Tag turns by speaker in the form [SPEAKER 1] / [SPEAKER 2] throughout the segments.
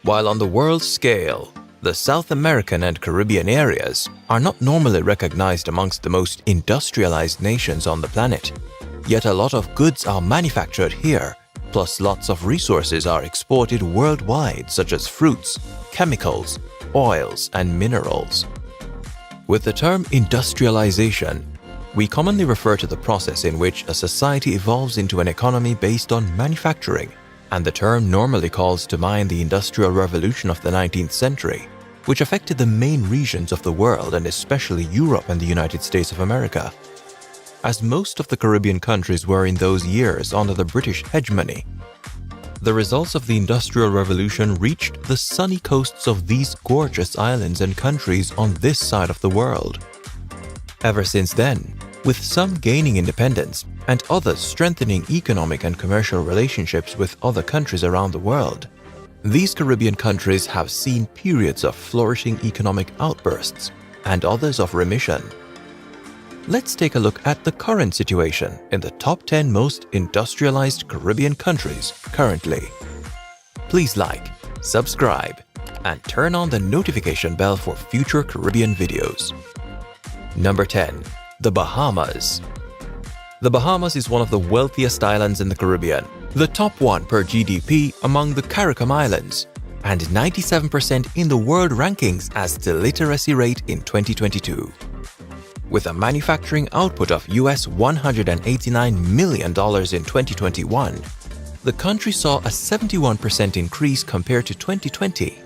[SPEAKER 1] While on the world scale, the South American and Caribbean areas are not normally recognized amongst the most industrialized nations on the planet, yet a lot of goods are manufactured here, plus lots of resources are exported worldwide such as fruits, chemicals, oils, and minerals. With the term industrialization, we commonly refer to the process in which a society evolves into an economy based on manufacturing, and the term normally calls to mind the Industrial Revolution of the 19th century, which affected the main regions of the world and especially Europe and the United States of America. As most of the Caribbean countries were in those years under the British hegemony, the results of the Industrial Revolution reached the sunny coasts of these gorgeous islands and countries on this side of the world. Ever since then, with some gaining independence and others strengthening economic and commercial relationships with other countries around the world, these Caribbean countries have seen periods of flourishing economic outbursts and others of remission. Let's take a look at the current situation in the top 10 most industrialized Caribbean countries currently. Please like, subscribe, and turn on the notification bell for future Caribbean videos. Number 10. The Bahamas. The Bahamas is one of the wealthiest islands in the Caribbean, the top one per GDP among the CARICOM Islands, and 97% in the world rankings as the literacy rate in 2022. With a manufacturing output of US $189 million in 2021, the country saw a 71% increase compared to 2020.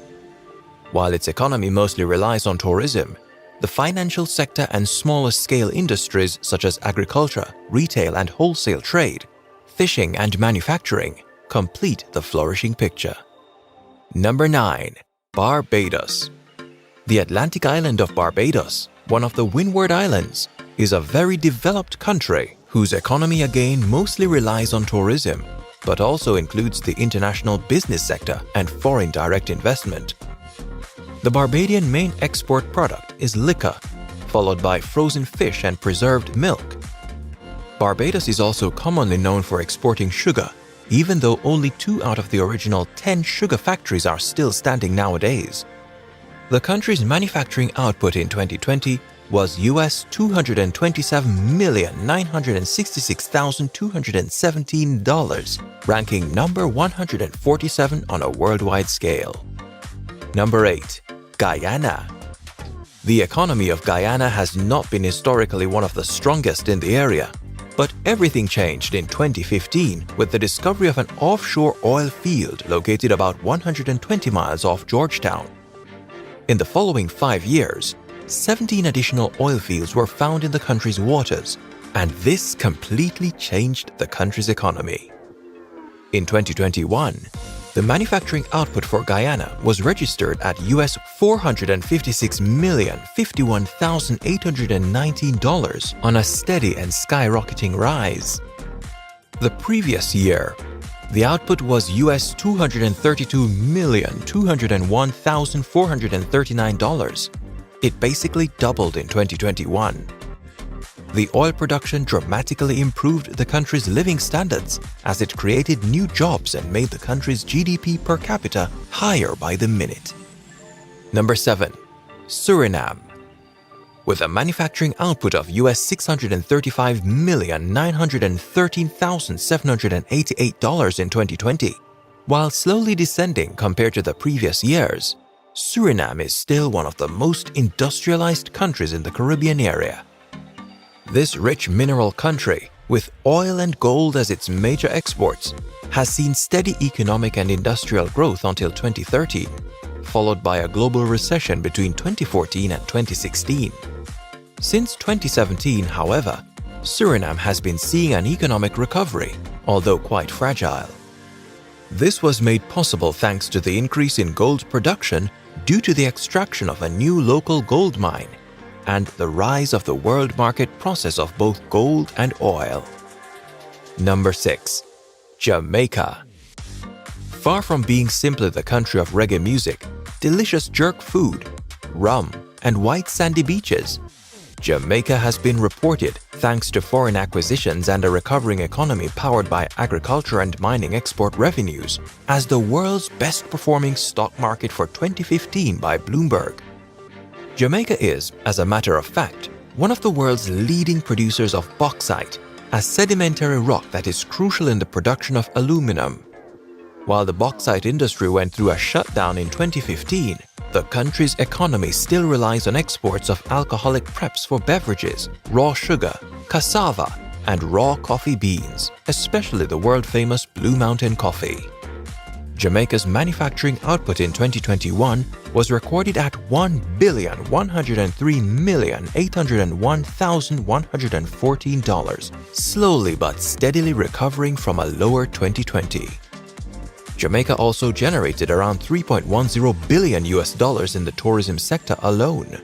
[SPEAKER 1] While its economy mostly relies on tourism, the financial sector and smaller-scale industries such as agriculture, retail and wholesale trade, fishing and manufacturing complete the flourishing picture. Number 9. Barbados. The Atlantic island of Barbados, one of the Windward Islands, is a very developed country whose economy again mostly relies on tourism, but also includes the international business sector and foreign direct investment. The Barbadian main export product is liquor, followed by frozen fish and preserved milk. Barbados is also commonly known for exporting sugar, even though only 2 out of the original 10 sugar factories are still standing nowadays. The country's manufacturing output in 2020 was US $227,966,217, ranking number 147 on a worldwide scale. Number 8. Guyana. The economy of Guyana has not been historically one of the strongest in the area, but everything changed in 2015 with the discovery of an offshore oil field located about 120 miles off Georgetown. In the following 5 years, 17 additional oil fields were found in the country's waters, and this completely changed the country's economy. In 2021, the manufacturing output for Guyana was registered at US $456,051,819 on a steady and skyrocketing rise. The previous year, the output was US $232,201,439. It basically doubled in 2021. The oil production dramatically improved the country's living standards as it created new jobs and made the country's GDP per capita higher by the minute. Number 7. Suriname. With a manufacturing output of US $635,913,788 in 2020, while slowly descending compared to the previous years, Suriname is still one of the most industrialized countries in the Caribbean area. This rich mineral country, with oil and gold as its major exports, has seen steady economic and industrial growth until 2013, followed by a global recession between 2014 and 2016. Since 2017, however, Suriname has been seeing an economic recovery, although quite fragile. This was made possible thanks to the increase in gold production due to the extraction of a new local gold mine and the rise of the world market process of both gold and oil. Number 6. Jamaica. Far from being simply the country of reggae music, delicious jerk food, rum, and white sandy beaches, Jamaica has been reported, thanks to foreign acquisitions and a recovering economy powered by agriculture and mining export revenues, as the world's best-performing stock market for 2015 by Bloomberg. Jamaica is, as a matter of fact, one of the world's leading producers of bauxite, a sedimentary rock that is crucial in the production of aluminum. While the bauxite industry went through a shutdown in 2015, the country's economy still relies on exports of alcoholic preps for beverages, raw sugar, cassava, and raw coffee beans, especially the world-famous Blue Mountain coffee. Jamaica's manufacturing output in 2021 was recorded at $1,103,801,114, slowly but steadily recovering from a lower 2020. Jamaica also generated around $3.10 billion in the tourism sector alone.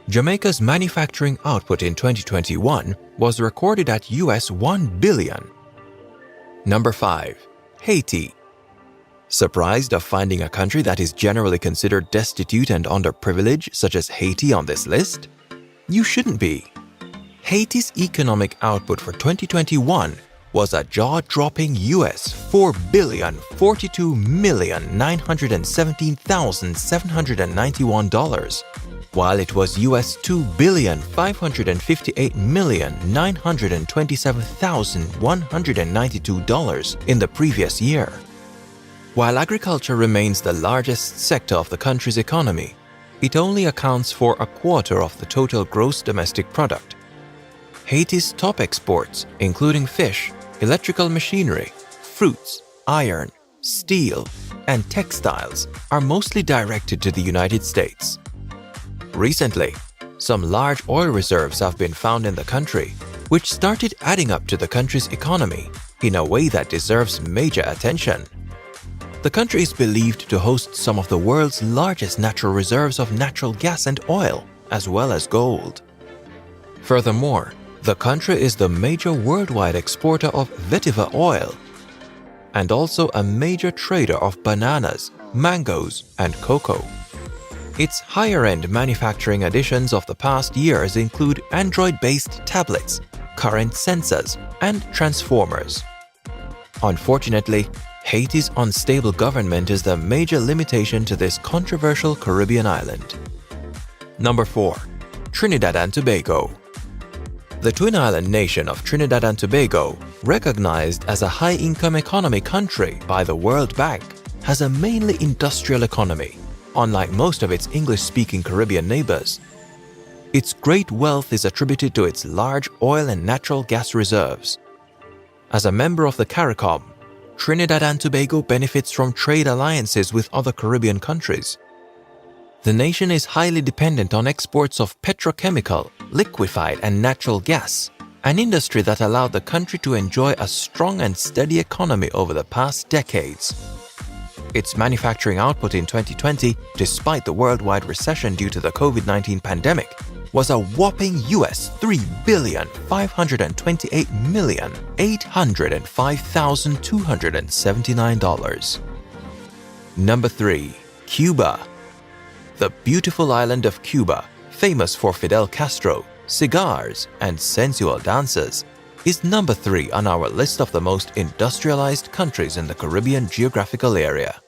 [SPEAKER 1] Jamaica's manufacturing output in 2021 was recorded at $1 billion. Number 5. Haiti. Surprised of finding a country that is generally considered destitute and underprivileged such as Haiti on this list? You shouldn't be. Haiti's economic output for 2021 was a jaw-dropping $4,042,917,791, while it was $2,558,927,192 in the previous year. While agriculture remains the largest sector of the country's economy, it only accounts for a quarter of the total gross domestic product. Haiti's top exports, including fish, electrical machinery, fruits, iron, steel, and textiles, are mostly directed to the United States. Recently, some large oil reserves have been found in the country, which started adding up to the country's economy in a way that deserves major attention. The country is believed to host some of the world's largest natural reserves of natural gas and oil, as well as gold. Furthermore, the country is the major worldwide exporter of vetiver oil and also a major trader of bananas, mangoes, and cocoa. Its higher-end manufacturing additions of the past years include Android-based tablets, current sensors, and transformers. Unfortunately, Haiti's unstable government is the major limitation to this controversial Caribbean island. Number 4. Trinidad and Tobago. The twin island nation of Trinidad and Tobago, recognized as a high-income economy country by the World Bank, has a mainly industrial economy, unlike most of its English-speaking Caribbean neighbors. Its great wealth is attributed to its large oil and natural gas reserves. As a member of the CARICOM, Trinidad and Tobago benefits from trade alliances with other Caribbean countries. The nation is highly dependent on exports of petrochemical, liquefied, and natural gas, an industry that allowed the country to enjoy a strong and steady economy over the past decades. Its manufacturing output in 2020, despite the worldwide recession due to the COVID-19 pandemic, was a whopping $3,528,805,279. Number 3. Cuba. The beautiful island of Cuba, famous for Fidel Castro, cigars, and sensual dances, is number 3 on our list of the most industrialized countries in the Caribbean geographical area.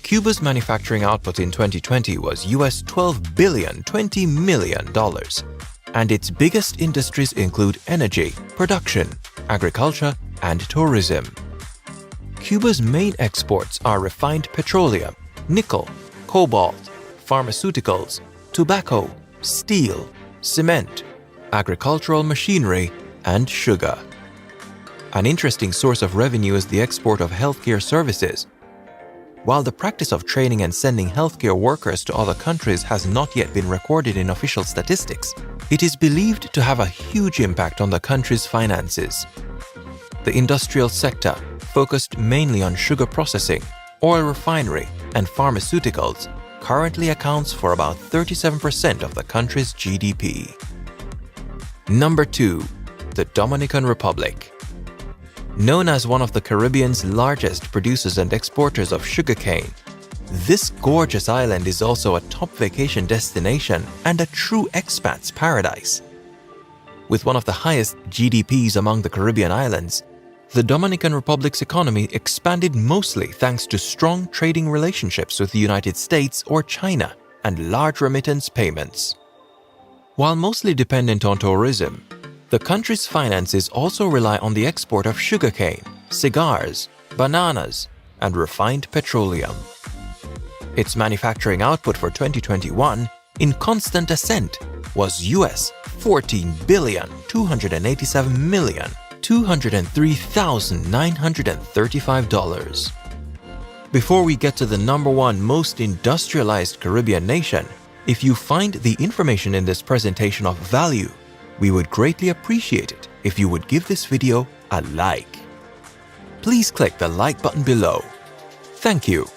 [SPEAKER 1] Cuba's manufacturing output in 2020 was $12,020 million, and its biggest industries include energy, production, agriculture, and tourism. Cuba's main exports are refined petroleum, nickel, cobalt, pharmaceuticals, tobacco, steel, cement, agricultural machinery, and sugar. An interesting source of revenue is the export of healthcare services. While the practice of training and sending healthcare workers to other countries has not yet been recorded in official statistics, it is believed to have a huge impact on the country's finances. The industrial sector, focused mainly on sugar processing, oil refinery, and pharmaceuticals, currently accounts for about 37% of the country's GDP. Number 2. The Dominican Republic. Known as one of the Caribbean's largest producers and exporters of sugarcane, This gorgeous island is also a top vacation destination and a true expat's paradise. With one of the highest GDPs among the Caribbean islands, the Dominican Republic's economy expanded mostly thanks to strong trading relationships with the United States or China and large remittance payments. While mostly dependent on tourism, the country's finances also rely on the export of sugarcane, cigars, bananas, and refined petroleum. Its manufacturing output for 2021, in constant ascent, was US $14,287,203,935. Before we get to the #1 most industrialized Caribbean nation, if you find the information in this presentation of value, we would greatly appreciate it if you would give this video a like. Please click the like button below. Thank you.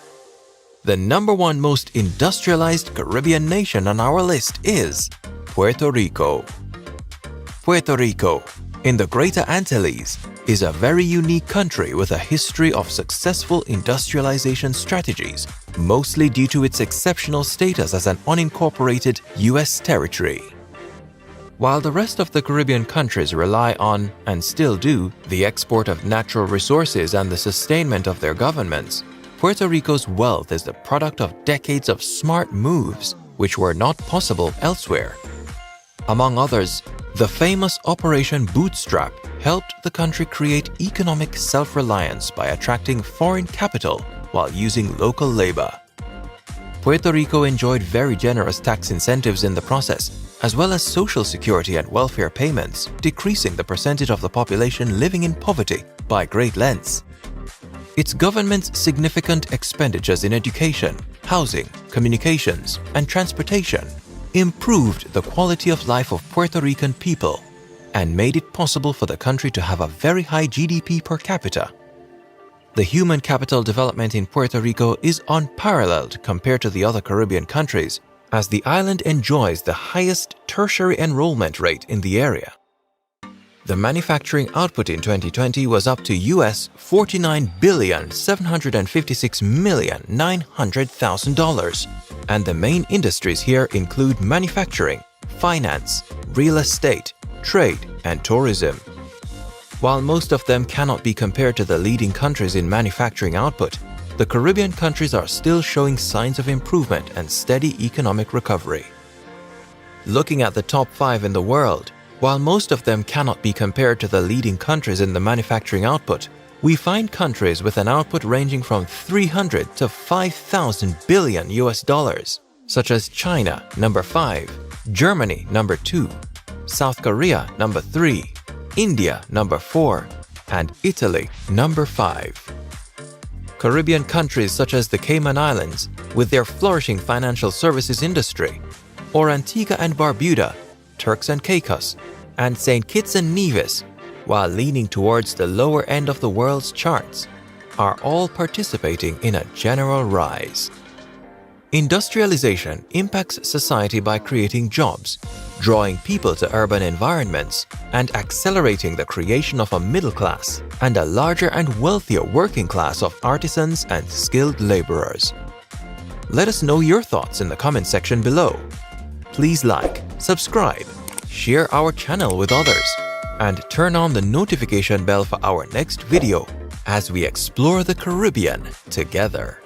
[SPEAKER 1] The #1 most industrialized Caribbean nation on our list is Puerto Rico. Puerto Rico, in the Greater Antilles, is a very unique country with a history of successful industrialization strategies, mostly due to its exceptional status as an unincorporated U.S. territory. While the rest of the Caribbean countries rely on, and still do, the export of natural resources and the sustainment of their governments, Puerto Rico's wealth is the product of decades of smart moves which were not possible elsewhere. Among others, the famous Operation Bootstrap helped the country create economic self-reliance by attracting foreign capital while using local labor. Puerto Rico enjoyed very generous tax incentives in the process, as well as social security and welfare payments, decreasing the percentage of the population living in poverty by great lengths. Its government's significant expenditures in education, housing, communications, and transportation improved the quality of life of Puerto Rican people and made it possible for the country to have a very high GDP per capita. The human capital development in Puerto Rico is unparalleled compared to the other Caribbean countries, as the island enjoys the highest tertiary enrollment rate in the area. The manufacturing output in 2020 was up to US $49,756,900,000, and the main industries here include manufacturing, finance, real estate, trade, and tourism. While most of them cannot be compared to the leading countries in manufacturing output, the Caribbean countries are still showing signs of improvement and steady economic recovery. Looking at the top 5 in the world, while most of them cannot be compared to the leading countries in the manufacturing output, we find countries with an output ranging from 300 to 5,000 billion US dollars, such as China, number 5, Germany, number 2, South Korea, number 3, India, number 4, and Italy, number 5. Caribbean countries such as the Cayman Islands, with their flourishing financial services industry, or Antigua and Barbuda, Turks and Caicos, and St. Kitts and Nevis, while leaning towards the lower end of the world's charts, are all participating in a general rise. Industrialization impacts society by creating jobs, drawing people to urban environments, and accelerating the creation of a middle class and a larger and wealthier working class of artisans and skilled laborers. Let us know your thoughts in the comment section below. Please like, subscribe, share our channel with others, and turn on the notification bell for our next video as we explore the Caribbean together.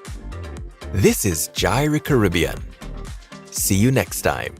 [SPEAKER 1] This is Gyri Caribbean. See you next time.